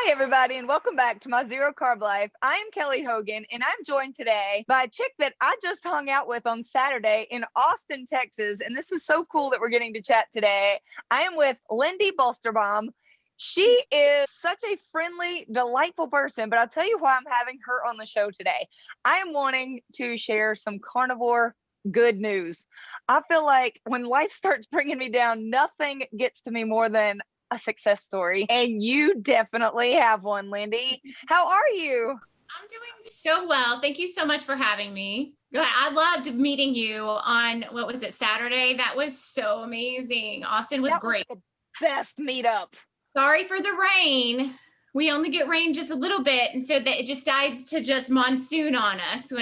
Hey everybody, and welcome back to my Zero Carb Life. I am Kelly Hogan, and I'm joined today by a chick that I just hung out with on Saturday in Austin, Texas. And this is so cool that we're getting to chat today. I am with Lindy Bolsterbaum. She is such a friendly, delightful person, but I'll tell you why I'm having her on the show today. I am wanting to share some carnivore good news. I feel like when life starts bringing me down, nothing gets to me more than a success story, and you definitely have one, Lindy. How are you? I'm doing so well. Thank you so much for having me. I loved meeting you on, what was it, Saturday? That was so amazing. Austin was great. Was the best meetup. Sorry for the rain. We only get rain just a little bit, and so that it just decides to just monsoon on us.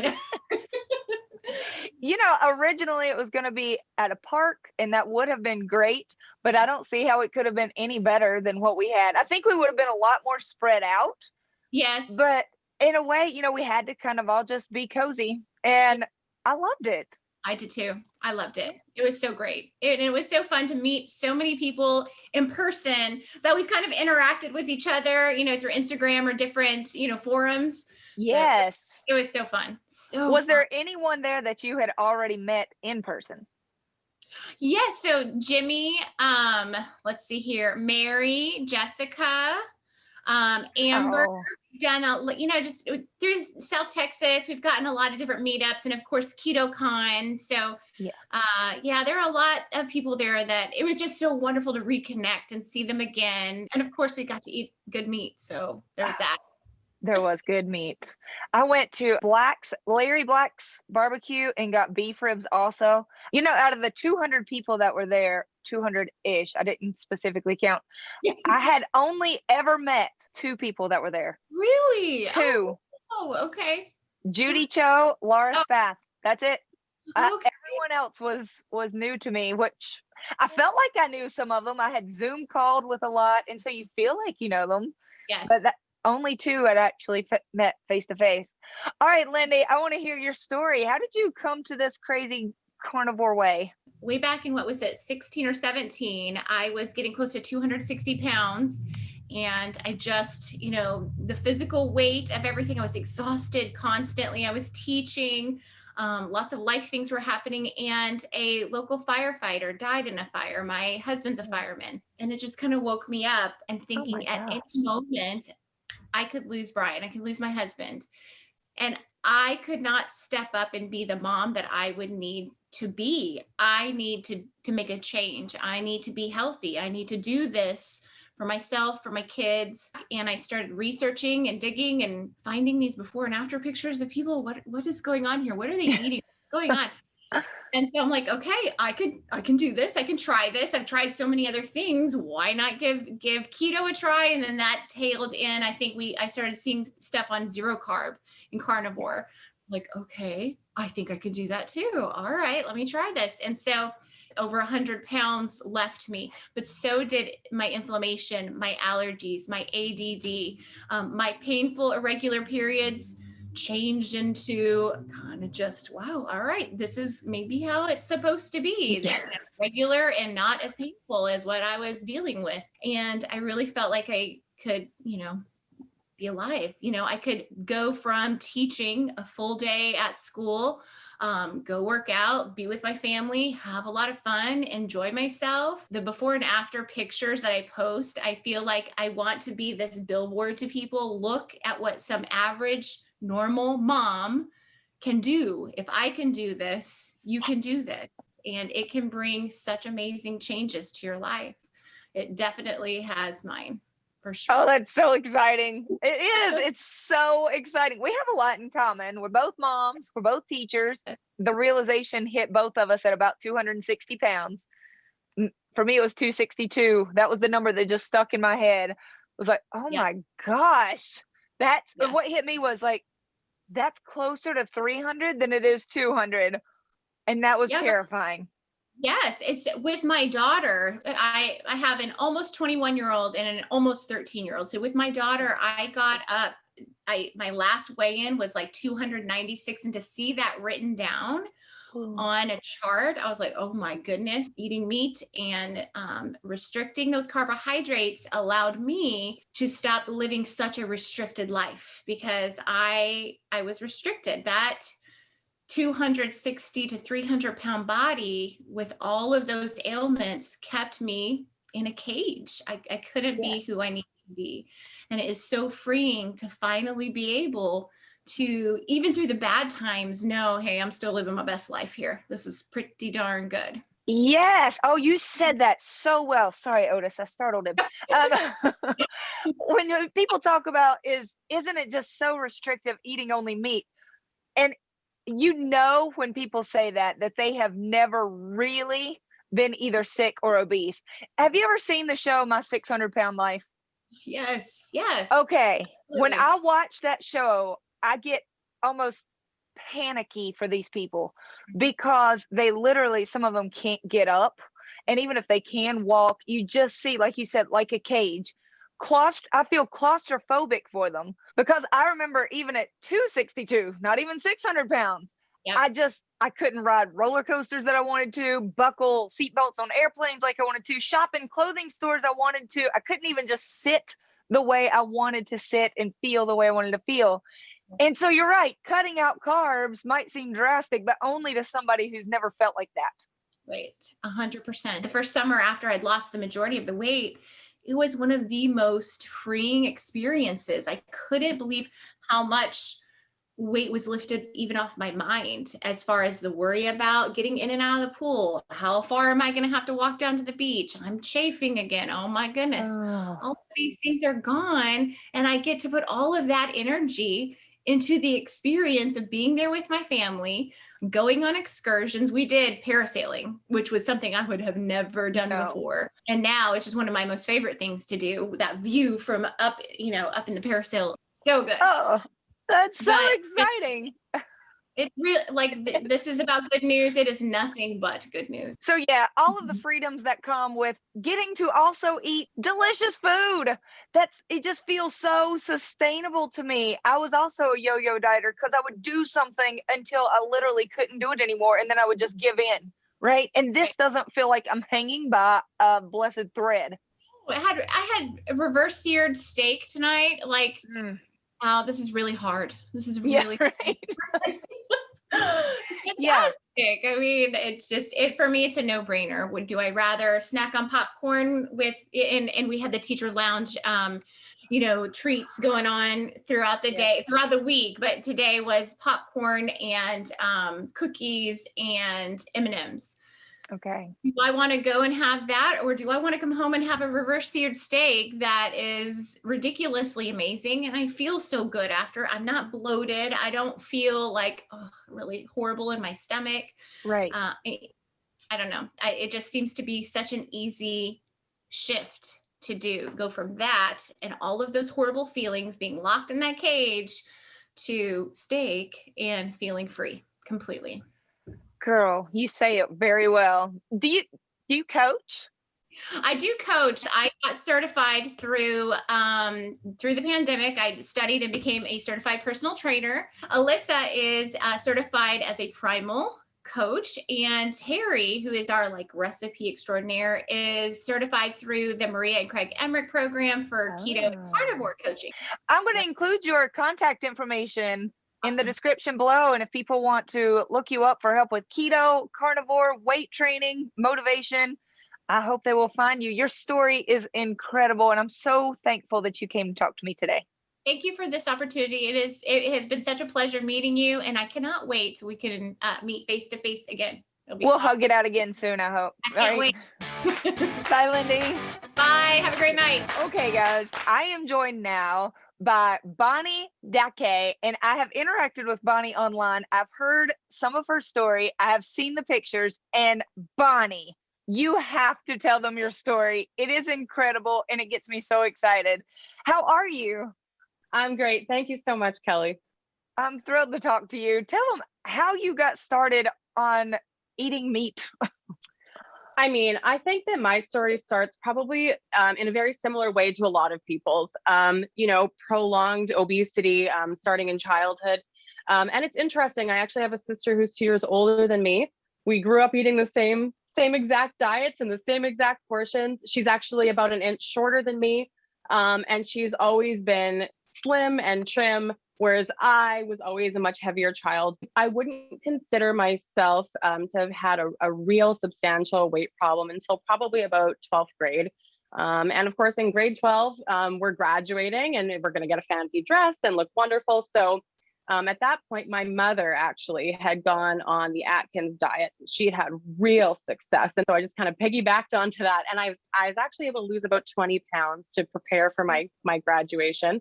You know, originally it was going to be at a park, and that would have been great, but I don't see how it could have been any better than what we had. I think we would have been a lot more spread out. Yes. But in a way, you know, we had to kind of all just be cozy, and I loved it. I did too. I loved it. It was so great. It was so fun to meet so many people in person that we've kind of interacted with each other, you know, through Instagram or different, you know, forums. Yes. So it was so fun. Was there anyone there that you had already met in person? Yes. So Jimmy, let's see here, Mary, Jessica, Amber, done just through South Texas, we've gotten a lot of different meetups, and of course KetoCon. So there are a lot of people there that it was just so wonderful to reconnect and see them again. And of course we got to eat good meat. So there's that. There was good meat. I went to Larry Black's barbecue and got beef ribs also. You know, out of the 200 people that were there, 200-ish, I didn't specifically count. I had only ever met 2 people that were there. Really? 2. Oh, okay. Judy Cho, Laura Spath. That's it. Okay. Everyone else was new to me, which I felt like I knew some of them. I had Zoom called with a lot, and so you feel like you know them. Yes. But only 2 had actually met face to face. All right, Lindy, I want to hear your story. How did you come to this crazy carnivore way? Way back in, what was it, 16 or 17, I was getting close to 260 pounds. And I just, you know, the physical weight of everything, I was exhausted constantly. I was teaching, lots of life things were happening, and a local firefighter died in a fire. My husband's a fireman. And it just kind of woke me up and thinking at any moment, I could lose Brian, I could lose my husband. And I could not step up and be the mom that I would need to be. I need to make a change. I need to be healthy. I need to do this for myself, for my kids. And I started researching and digging and finding these before and after pictures of people. What is going on here? What are they eating? What's going on? And so I'm like, okay, I can do this. I can try this. I've tried so many other things. Why not give keto a try? And then that tailed in. I think I started seeing stuff on zero carb and carnivore. Like, okay, I think I could do that too. All right, let me try this. And so over 100 pounds left me, but so did my inflammation, my allergies, my ADD, my painful irregular periods changed into kind of just, wow, all right, this is maybe how it's supposed to be. They're regular and not as painful as what I was dealing with. And I really felt like I could, you know, be alive. You know, I could go from teaching a full day at school, go work out, be with my family, have a lot of fun, enjoy myself. The before and after pictures that I post, I feel like I want to be this billboard to people. Look at what some average normal mom can do. If I can do this, you can do this. And it can bring such amazing changes to your life. It definitely has mine, for sure. Oh, that's so exciting. It is. It's so exciting. We have a lot in common. We're both moms. We're both teachers. The realization hit both of us at about 260 pounds. For me, it was 262. That was the number that just stuck in my head. It was like, oh my gosh. That's what hit me was like, that's closer to 300 than it is 200. And that was terrifying. Yes, it's with my daughter. I have an almost 21-year-old and an almost 13-year-old. So with my daughter, I got up, my last weigh-in was like 296. And to see that written down on a chart. I was like, oh my goodness, eating meat and restricting those carbohydrates allowed me to stop living such a restricted life, because I was restricted. That 260 to 300 pound body with all of those ailments kept me in a cage. I couldn't be who I needed to be. And it is so freeing to finally be able to, even through the bad times, know, hey, I'm still living my best life here. This is pretty darn good. Yes. Oh, you said that so well. Sorry, Otis, I startled him. When people talk about isn't it just so restrictive eating only meat? And when people say that they have never really been either sick or obese. Have you ever seen the show My 600-Pound Life? Yes. Yes. Okay. Absolutely. When I watch that show, I get almost panicky for these people, because they literally, some of them can't get up. And even if they can walk, you just see, like you said, like a cage. I feel claustrophobic for them, because I remember even at 262, not even 600 pounds, Yep. I couldn't ride roller coasters that I wanted to, buckle seatbelts on airplanes like I wanted to, shop in clothing stores I wanted to. I couldn't even just sit the way I wanted to sit and feel the way I wanted to feel. And so you're right, cutting out carbs might seem drastic, but only to somebody who's never felt like that. Right. 100%. The first summer after I'd lost the majority of the weight, it was one of the most freeing experiences. I couldn't believe how much weight was lifted even off my mind, as far as the worry about getting in and out of the pool. How far am I going to have to walk down to the beach? I'm chafing again. Oh my goodness. All of these things are gone. And I get to put all of that energy into the experience of being there with my family, going on excursions. We did parasailing, which was something I would have never done before. And now it's just one of my most favorite things to do. That view from up, up in the parasail. So good. Oh, that's so exciting. It's really this is about good news. It is nothing but good news. So yeah, all of the freedoms that come with getting to also eat delicious food. It just feels so sustainable to me. I was also a yo-yo dieter, because I would do something until I literally couldn't do it anymore, and then I would just give in, right? And this doesn't feel like I'm hanging by a blessed thread. I had a reverse seared steak tonight. Oh, this is really hard. This is really right. It's fantastic. I mean, it's just for me, it's a no-brainer. Do I rather snack on popcorn and we had the teacher lounge treats going on throughout the day, throughout the week, but today was popcorn and cookies and M&Ms. Okay. Do I want to go and have that, or do I want to come home and have a reverse seared steak that is ridiculously amazing? And I feel so good after. I'm not bloated. I don't feel like really horrible in my stomach. Right. I don't know. It just seems to be such an easy shift to go from that and all of those horrible feelings, being locked in that cage, to steak and feeling free completely. Girl, you say it very well. Do you coach? I do coach. I got certified through the pandemic. I studied and became a certified personal trainer. Alyssa is certified as a primal coach, and Terry, who is our recipe extraordinaire, is certified through the Maria and Craig Emmerich program for keto and carnivore coaching. I'm going to include your contact information in the description below. And if people want to look you up for help with keto, carnivore, weight training, motivation, I hope they will find you. Your story is incredible, and I'm so thankful that you came to talk to me today. Thank you for this opportunity. It has been such a pleasure meeting you, and I cannot wait till we can meet face to face again. We'll awesome. Hug it out again soon, I hope. I can't wait. Bye, Lindy. Bye. Have a great night. Okay, guys, I am joined now by Bonnie Dake, and I have interacted with Bonnie online. I've heard some of her story. I have seen the pictures, and Bonnie, you have to tell them your story. It is incredible, and it gets me so excited. How are you? I'm great. Thank you so much, Kelly. I'm thrilled to talk to you. Tell them how you got started on eating meat. I mean, I think that my story starts probably in a very similar way to a lot of people's, prolonged obesity starting in childhood. And it's interesting. I actually have a sister who's 2 years older than me. We grew up eating the same exact diets and the same exact portions. She's actually about an inch shorter than me. And she's always been slim and trim, whereas I was always a much heavier child. I wouldn't consider myself to have had a real substantial weight problem until probably about 12th grade. And of course, in grade 12, we're graduating and we're going to get a fancy dress and look wonderful. So at that point, my mother actually had gone on the Atkins diet. She had real success. And so I just kind of piggybacked onto that. And I was actually able to lose about 20 pounds to prepare for my graduation.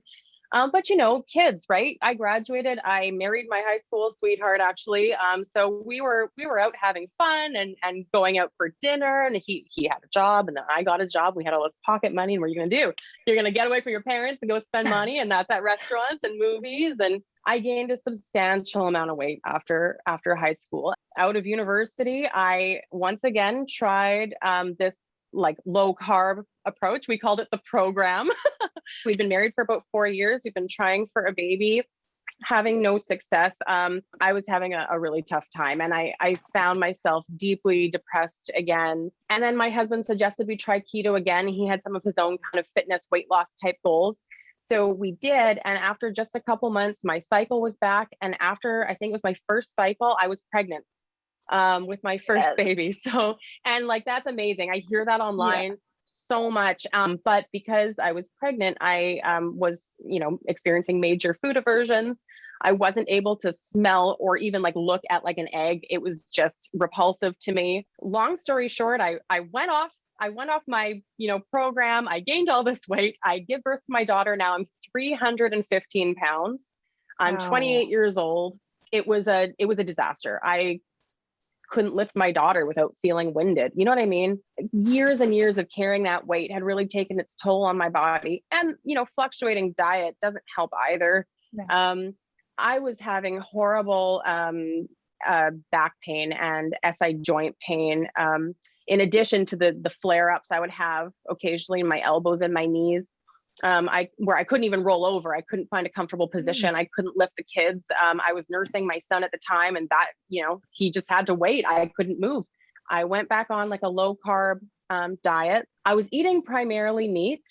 But you know, kids, right? I graduated. I married my high school sweetheart, actually. So we were out having fun and going out for dinner. And he had a job, and then I got a job. We had all this pocket money. And what are you gonna do? You're gonna get away from your parents and go spend money, and that's at restaurants and movies. And I gained a substantial amount of weight after high school. Out of university, I once again tried this like low carb approach. We called it the program. We've been married for about 4 years. We've been trying for a baby, having no success. I was having a really tough time, and I found myself deeply depressed again. And then my husband suggested we try keto again. He had some of his own kind of fitness weight loss type goals. So we did. And after just a couple months, my cycle was back. And after, I think it was my first cycle, I was pregnant with my first baby. So, and like, that's amazing. I hear that online so much. But because I was pregnant, I was, experiencing major food aversions. I wasn't able to smell or even like look at like an egg. It was just repulsive to me. Long story short, I went off my, program. I gained all this weight. I give birth to my daughter. Now I'm 315 pounds. I'm 28 years old. It was a disaster. I couldn't lift my daughter without feeling winded. You know what I mean? Years and years of carrying that weight had really taken its toll on my body. And, fluctuating diet doesn't help either. No. I was having horrible back pain and SI joint pain. In addition to the flare-ups I would have occasionally in my elbows and my knees, where I couldn't even roll over. I couldn't find a comfortable position. I couldn't lift the kids. I was nursing my son at the time, and that, he just had to wait. I couldn't move. I went back on like a low carb diet. I was eating primarily meat.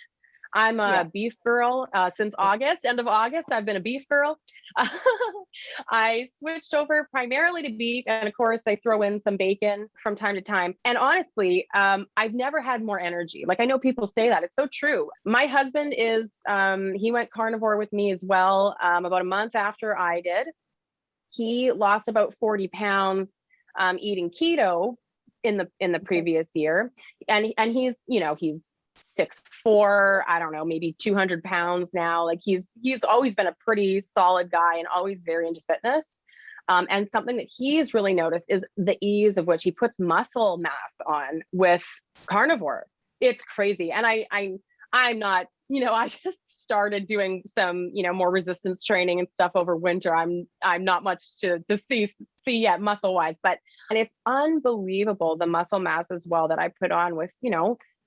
I'm a beef girl since August, end of August. I've been a beef girl. I switched over primarily to beef. And of course, I throw in some bacon from time to time. And honestly, I've never had more energy. Like, I know people say that. It's so true. My husband he went carnivore with me as well about a month after I did. He lost about 40 pounds eating keto in the previous year. And he's 6'4", I don't know, maybe 200 pounds now. Like he's always been a pretty solid guy and always very into fitness. And something that he's really noticed is the ease of which he puts muscle mass on with carnivore. It's crazy. And I'm not, I just started doing some, more resistance training and stuff over winter. I'm not much to see yet muscle wise, and it's unbelievable the muscle mass as well that I put on with,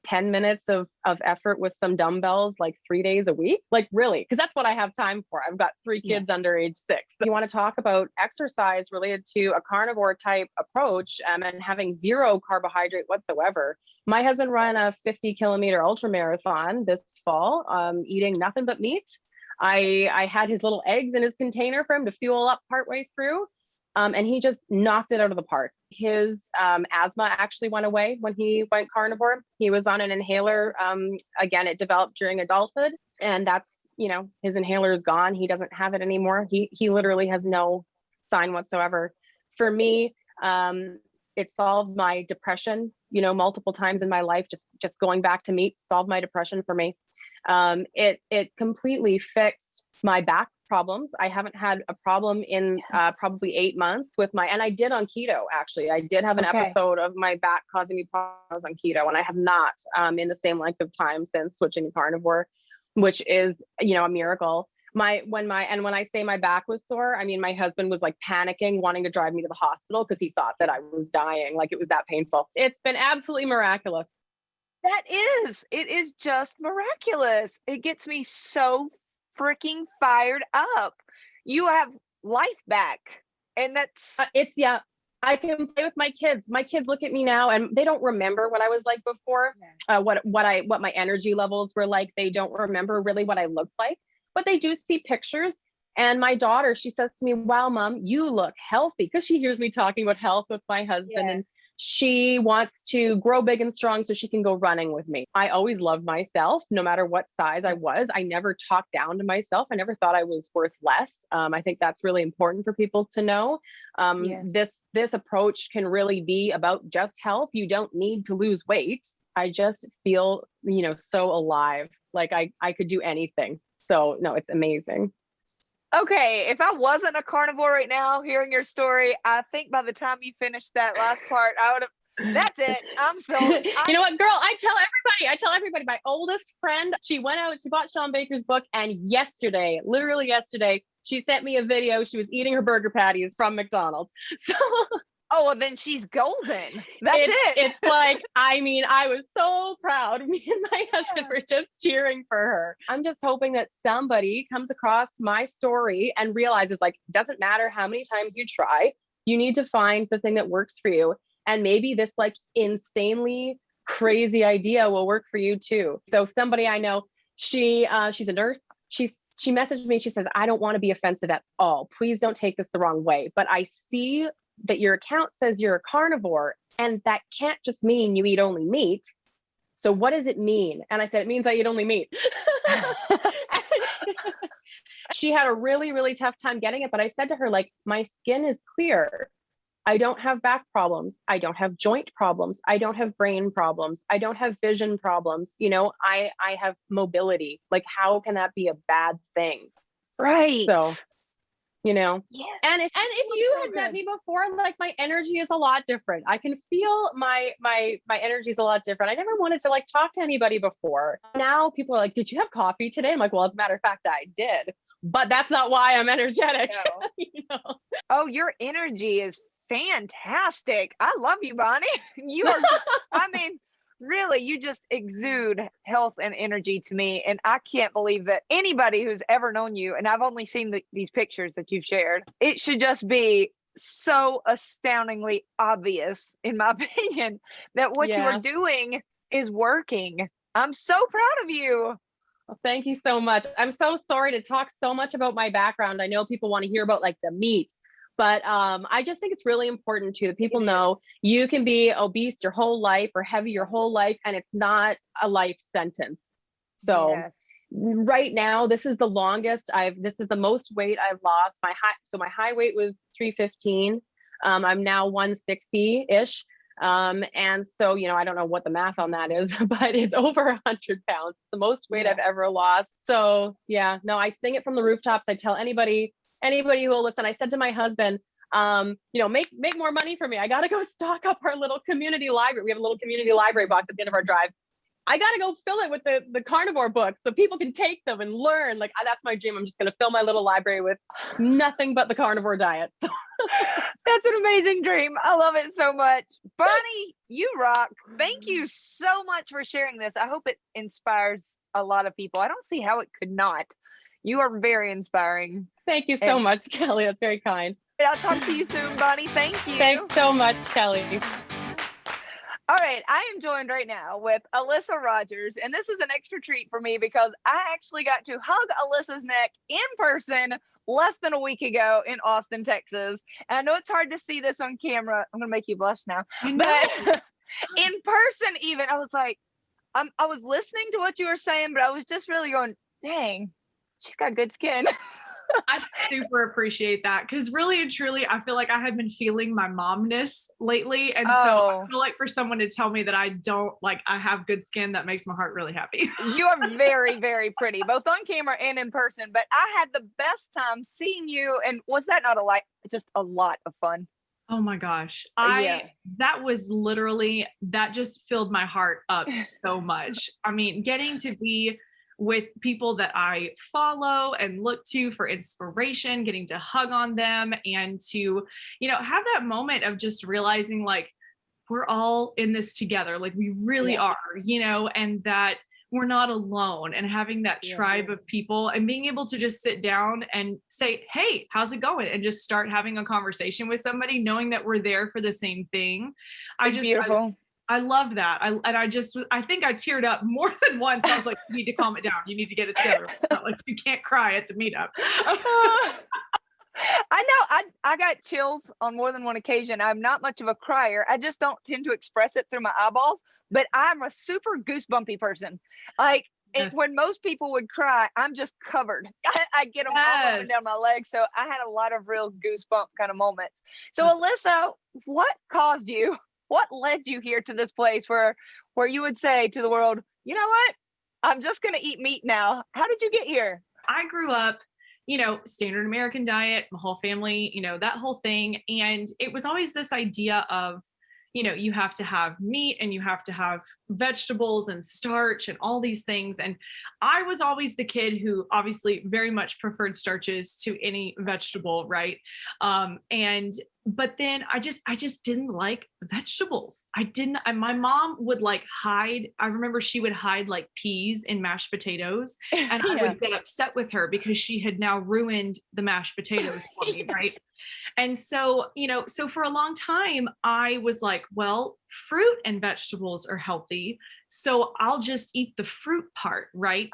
10 minutes of effort with some dumbbells, like 3 days a week, like really, because that's what I have time for. I've got 3 kids under age 6. So you want to talk about exercise related to a carnivore type approach and having zero carbohydrate whatsoever. My husband ran a 50-kilometer ultra marathon this fall, eating nothing but meat. I had his little eggs in his container for him to fuel up partway through. And he just knocked it out of the park. His asthma actually went away when he went carnivore. He was on an inhaler. Again, it developed during adulthood, and that's, his inhaler is gone. He doesn't have it anymore. He literally has no sign whatsoever. For me, it solved my depression, multiple times in my life. Just going back to meat solved my depression for me. It completely fixed my back problems. I haven't had a problem in probably 8 months and I did on keto, actually. I did have an episode of my back causing me problems on keto, and I have not in the same length of time since switching to carnivore, which is, a miracle. When I say my back was sore, I mean, my husband was like panicking, wanting to drive me to the hospital because he thought that I was dying. Like, it was that painful. It's been absolutely miraculous. It is just miraculous. It gets me so freaking fired up. You have life back. And that's yeah, I can play with my kids. My kids look at me now and they don't remember what I was like before, what my energy levels were like. They don't remember really what I looked like, but they do see pictures. And my daughter, she says to me, "Wow, Mom, you look healthy," because she hears me talking about health with my husband, and she wants to grow big and strong so she can go running with me. I always loved myself, no matter what size I was. I never talked down to myself. I never thought I was worth less. I think that's really important for people to know. This approach can really be about just health. You don't need to lose weight. I just feel, so alive. Like I could do anything. So no, it's amazing. Okay, if I wasn't a carnivore right now, hearing your story, I think by the time you finished that last part, I would have. That's it. I'm so. You know what, girl? I tell everybody. My oldest friend, she went out, she bought Sean Baker's book, and literally yesterday, she sent me a video. She was eating her burger patties from McDonald's. So. Oh, well, then she's golden. That's it. It's like, I was so proud. Me and my husband were just cheering for her. I'm just hoping that somebody comes across my story and realizes, like, it doesn't matter how many times you try, you need to find the thing that works for you. And maybe this like insanely crazy idea will work for you too. So somebody I know, she's a nurse. She messaged me. She says, "I don't want to be offensive at all. Please don't take this the wrong way, but I see that your account says you're a carnivore, and that can't just mean you eat only meat. So what does it mean?" And I said, "It means I eat only meat." She had a really, really tough time getting it. But I said to her, like, my skin is clear. I don't have back problems. I don't have joint problems. I don't have brain problems. I don't have vision problems. I have mobility. Like, how can that be a bad thing? Right. So, Yes. And if you had met me before, like, my energy is a lot different. I can feel my energy is a lot different. I never wanted to like talk to anybody before. Now people are like, "Did you have coffee today?" I'm like, "Well, as a matter of fact, I did, but that's not why I'm energetic." No. Oh, your energy is fantastic. I love you, Bonnie. You are, really, you just exude health and energy to me. And I can't believe that anybody who's ever known you, and I've only seen these pictures that you've shared, it should just be so astoundingly obvious, in my opinion, that what you are doing is working. I'm so proud of you. Well, thank you so much. I'm so sorry to talk so much about my background. I know people want to hear about like the meat, but I just think it's really important too that people know you can be obese your whole life or heavy your whole life, and it's not a life sentence. So right now, this is the most weight I've lost. My high weight was 315. I'm now 160-ish. And so, I don't know what the math on that is, but it's over 100 pounds. It's the most weight I've ever lost. So yeah, no, I sing it from the rooftops. I tell anybody who will listen. I said to my husband, make more money for me. I got to go stock up our little community library. We have a little community library box at the end of our drive. I got to go fill it with the carnivore books so people can take them and learn. Like, that's my dream. I'm just going to fill my little library with nothing but the carnivore diet. So. That's an amazing dream. I love it so much. Bonnie, you rock. Thank you so much for sharing this. I hope it inspires a lot of people. I don't see how it could not. You are very inspiring. Thank you so much, Kelly. That's very kind. I'll talk to you soon, Bonnie. Thank you. Thanks so much, Kelly. All right, I am joined right now with Alyssa Rogers, and this is an extra treat for me because I actually got to hug Alyssa's neck in person less than a week ago in Austin, Texas. And I know it's hard to see this on camera. I'm going to make you blush now. But in person even, I was like, I was listening to what you were saying, but I was just really going, dang, she's got good skin. I super appreciate that because really and truly, I feel like I have been feeling my momness lately. And so I feel like for someone to tell me that I have good skin, that makes my heart really happy. You are very, very pretty, both on camera and in person. But I had the best time seeing you. And was that not just a lot of fun? Oh my gosh. That just filled my heart up so much. I mean, getting to be with people that I follow and look to for inspiration, getting to hug on them and to, have that moment of just realizing like, we're all in this together. Like we really are, and that we're not alone, and having that tribe of people and being able to just sit down and say, hey, how's it going? And just start having a conversation with somebody, knowing that we're there for the same thing. Beautiful. I love that. I think I teared up more than once. I was like, you need to calm it down. You need to get it together. Like, you can't cry at the meetup. I know I got chills on more than one occasion. I'm not much of a crier. I just don't tend to express it through my eyeballs, but I'm a super goosebumpy person. Like when most people would cry, I'm just covered. I get them all up and down my legs. So I had a lot of real goosebump kind of moments. So Alyssa, what caused you? What led you here to this place where you would say to the world, you know what? I'm just going to eat meat now. How did you get here? I grew up, standard American diet, my whole family, that whole thing. And it was always this idea of, you have to have meat and you have to have vegetables and starch and all these things. And I was always the kid who obviously very much preferred starches to any vegetable, right? But then I just didn't like vegetables. My mom would hide. I remember she would hide peas in mashed potatoes, and I would get upset with her because she had now ruined the mashed potatoes for me, right? And so, so for a long time, I was like, well, fruit and vegetables are healthy, so I'll just eat the fruit part, right?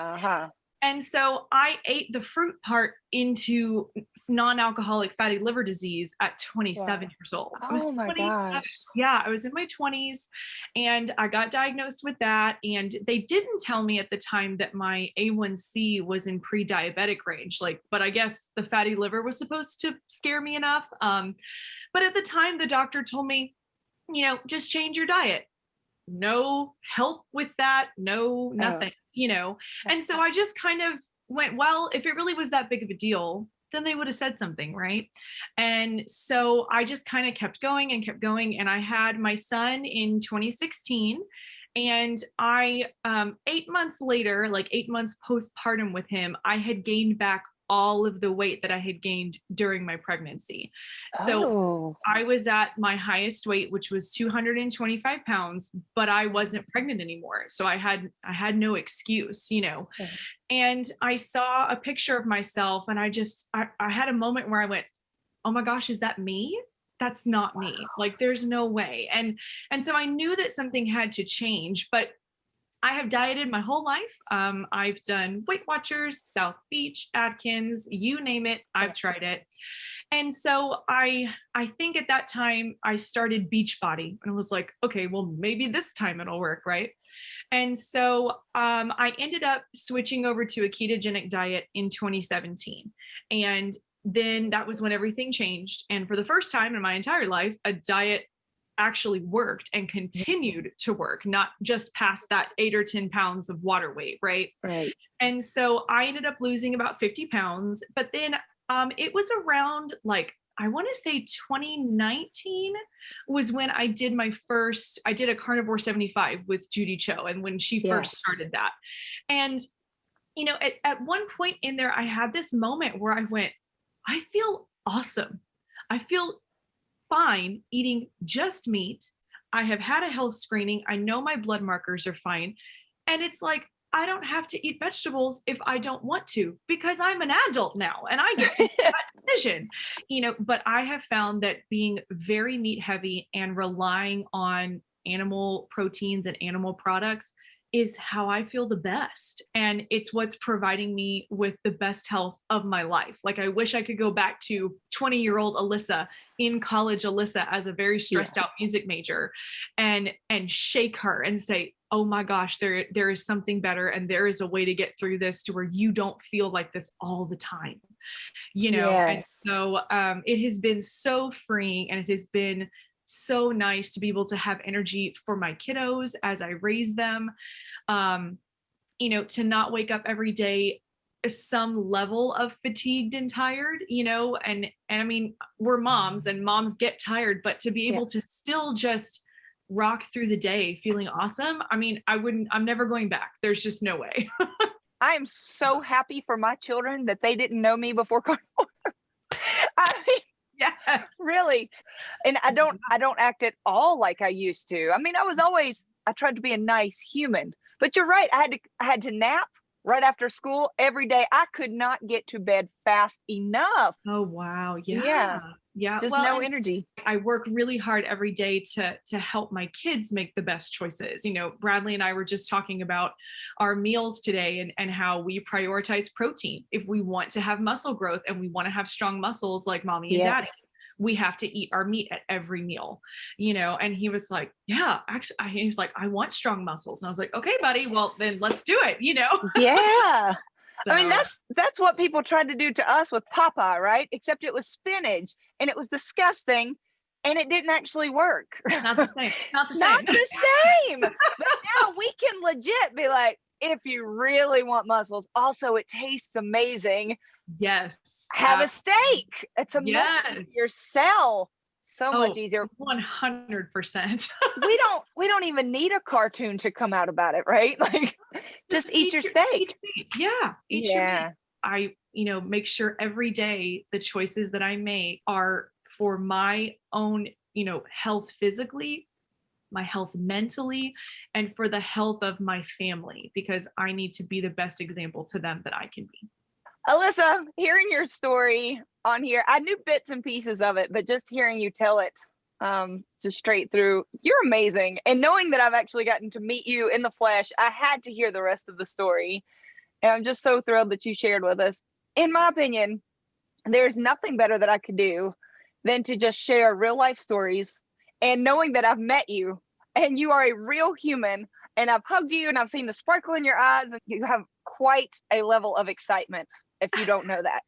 And so I ate the fruit part into non-alcoholic fatty liver disease at 27 years old. Oh my gosh. Yeah, I was in my 20s and I got diagnosed with that. And they didn't tell me at the time that my A1C was in pre-diabetic range, but I guess the fatty liver was supposed to scare me enough. But at the time, the doctor told me, just change your diet. No help with that. No, nothing, And so I just kind of went, well, if it really was that big of a deal, then they would have said something, right? And so I just kind of kept going. And I had my son in 2016. And I, 8 months later, 8 months postpartum with him, I had gained back all of the weight that I had gained during my pregnancy. So I was at my highest weight, which was 225 pounds, but I wasn't pregnant anymore. So I had no excuse, And I saw a picture of myself and I had a moment where I went, oh my gosh, is that me? That's not me. There's no way. And so I knew that something had to change, but I have dieted my whole life. I've done Weight Watchers, South Beach, Atkins, you name it, I've tried it. And so I think at that time I started Beachbody and I was like, okay, well, maybe this time it'll work, right? And so I ended up switching over to a ketogenic diet in 2017. And then that was when everything changed. And for the first time in my entire life, a diet actually worked and continued to work, not just past that 8 or 10 pounds of water weight, right? Right. And so I ended up losing about 50 pounds, but then it was around I want to say 2019 was when I did a Carnivore 75 with Judy Cho, and when she first started that. And, at one point in there, I had this moment where I went, I feel awesome. I feel fine eating just meat. I have had a health screening. I know my blood markers are fine. And it's I don't have to eat vegetables if I don't want to, because I'm an adult now and I get to make that decision, but I have found that being very meat heavy and relying on animal proteins and animal products is how I feel the best. And it's what's providing me with the best health of my life. I wish I could go back to 20-year-old Alyssa, in college Alyssa, as a very stressed out music major, and shake her and say, oh my gosh, there is something better. And there is a way to get through this to where you don't feel like this all the time, And so it has been so freeing, and it has been so nice to be able to have energy for my kiddos as I raise them, to not wake up every day some level of fatigued and tired, and I mean, we're moms and moms get tired, but to be able to still just rock through the day feeling awesome. I mean, I'm never going back. There's just no way. I am so happy for my children that they didn't know me before Carnivore. I mean, really. And I don't act at all like I used to. I mean, I tried to be a nice human, But you're right. I had to nap right after school every day. I could not get to bed fast enough. Oh, wow. Yeah. Yeah. Just Well, no and energy. I work really hard every day to help my kids make the best choices. You know, Bradley and I were just talking about our meals today and how we prioritize protein. If we want to have muscle growth and we want to have strong muscles like mommy and Yeah. daddy, we have to eat our meat at every meal, you know? And he was like, yeah, actually, he was like, I want strong muscles. And I was like, okay, buddy, well then let's do it, you know? Yeah. So, I mean, that's what people tried to do to us with Popeye, right? Except it was spinach and it was disgusting and it didn't actually work. not the same. Not the same. Not the same. But now we can legit be like, if you really want muscles, also it tastes amazing. Yes. Have a steak. It's a much easier sell. So much easier. 100%. we don't even need a cartoon to come out about it, right? Like just eat your steak. Yeah. Eat your Yeah. meat. I, you know, make sure every day the choices that I make are for my own, you know, health physically, my health mentally, and for the health of my family, because I need to be the best example to them that I can be. Alyssa, hearing your story on here, I knew bits and pieces of it, but just hearing you tell it just straight through, you're amazing. And knowing that I've actually gotten to meet you in the flesh, I had to hear the rest of the story. And I'm just so thrilled that you shared with us. In my opinion, there's nothing better that I could do than to just share real life stories. And knowing that I've met you and you are a real human and I've hugged you and I've seen the sparkle in your eyes and you have quite a level of excitement, if you don't know that.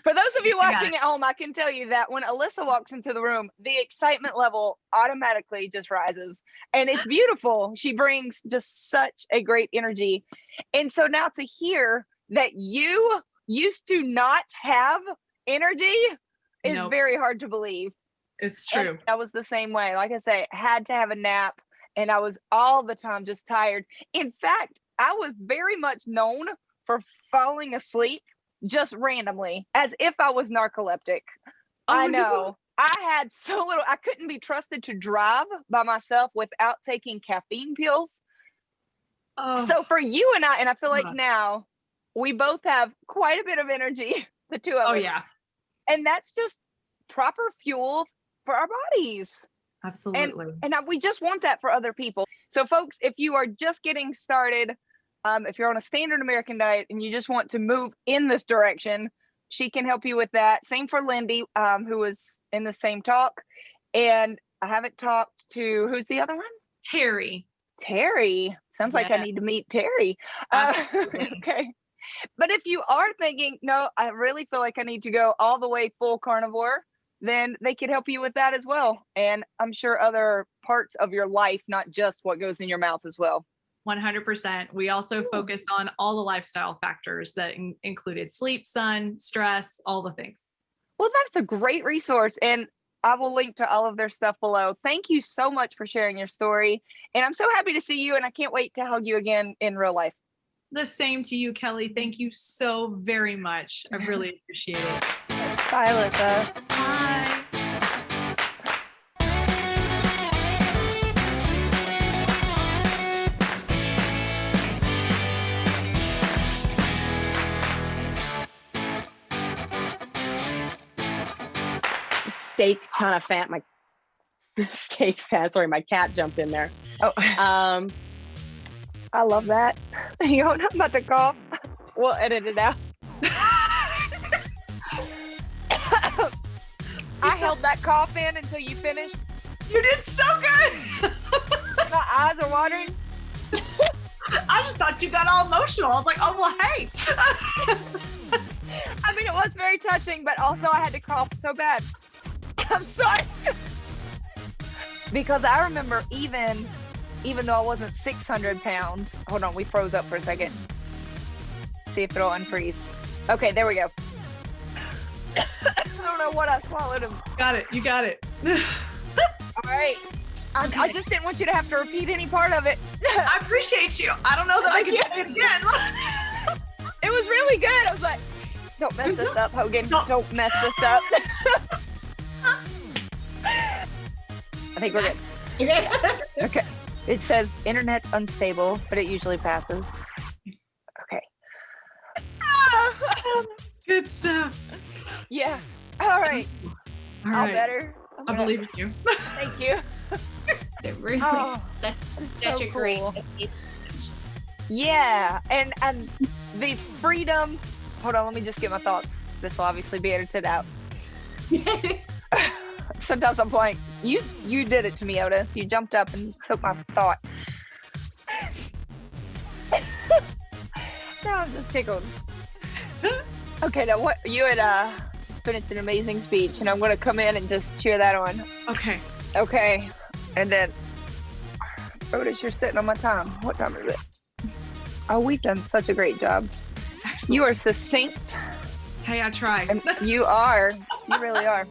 For those of you watching at home, I can tell you that when Alyssa walks into the room, the excitement level automatically just rises. And it's beautiful. She brings just such a great energy. And so now to hear that you used to not have energy is very hard to believe. It's true. And I was the same way. Like I say, had to have a nap and I was all the time just tired. In fact, I was very much known for falling asleep just randomly, as if I was narcoleptic. I know. I had so little, I couldn't be trusted to drive by myself without taking caffeine pills. So for you and I feel like now we both have quite a bit of energy, the two of us. Oh yeah. And that's just proper fuel for our bodies. Absolutely. And we just want that for other people. So folks, if you are just getting started, if you're on a standard American diet and you just want to move in this direction, she can help you with that. Same for Lindy, who was in the same talk. And I haven't talked to, who's the other one? Terry. Sounds like I need to meet Terry. Okay. But if you are thinking, no, I really feel like I need to go all the way full carnivore, then they could help you with that as well. And I'm sure other parts of your life, not just what goes in your mouth as well. 100%. We also focus on all the lifestyle factors that included sleep, sun, stress, all the things. Well, that's a great resource. And I will link to all of their stuff below. Thank you so much for sharing your story. And I'm so happy to see you. And I can't wait to hug you again in real life. The same to you, Kelly. Thank you so very much. I really appreciate it. Bye, Alyssa. Bye. Steak kind of fan. My steak fan. Sorry, my cat jumped in there. Oh, I love that. You know, I'm about to cough. We'll edit it out. I held that cough in until you finished. You did so good. My eyes are watering. I just thought you got all emotional. I was like, oh, well, hey. I mean, it was very touching, but also I had to cough so bad. I'm sorry. Because I remember even though I wasn't 600 pounds. Hold on, we froze up for a second. See if it'll unfreeze. Okay, there we go. I don't know what I swallowed. Got it. You got it. All right. I just didn't want you to have to repeat any part of it. I appreciate you. I don't know that I can say it again. It was really good. I was like, don't mess this up, Hogan. Don't mess this up. I think we're good. Okay. It says internet unstable, but it usually passes. Okay. Good stuff. Yes. All right. All I'll right. better. I believe in you. Thank you. It's really such so a great cool. Yeah, and the freedom. Hold on, let me just get my thoughts. This will obviously be edited out. Sometimes I'm blank. You did it to me, Otis. You jumped up and took my thought. Now I'm just tickled. Okay, now what you had finished an amazing speech, and I'm gonna come in and just cheer that on. Okay, and then Otis, you're sitting on my time. What time is it? Oh, we've done such a great job. Excellent. You are succinct. Hey, I tried. And you are. You really are.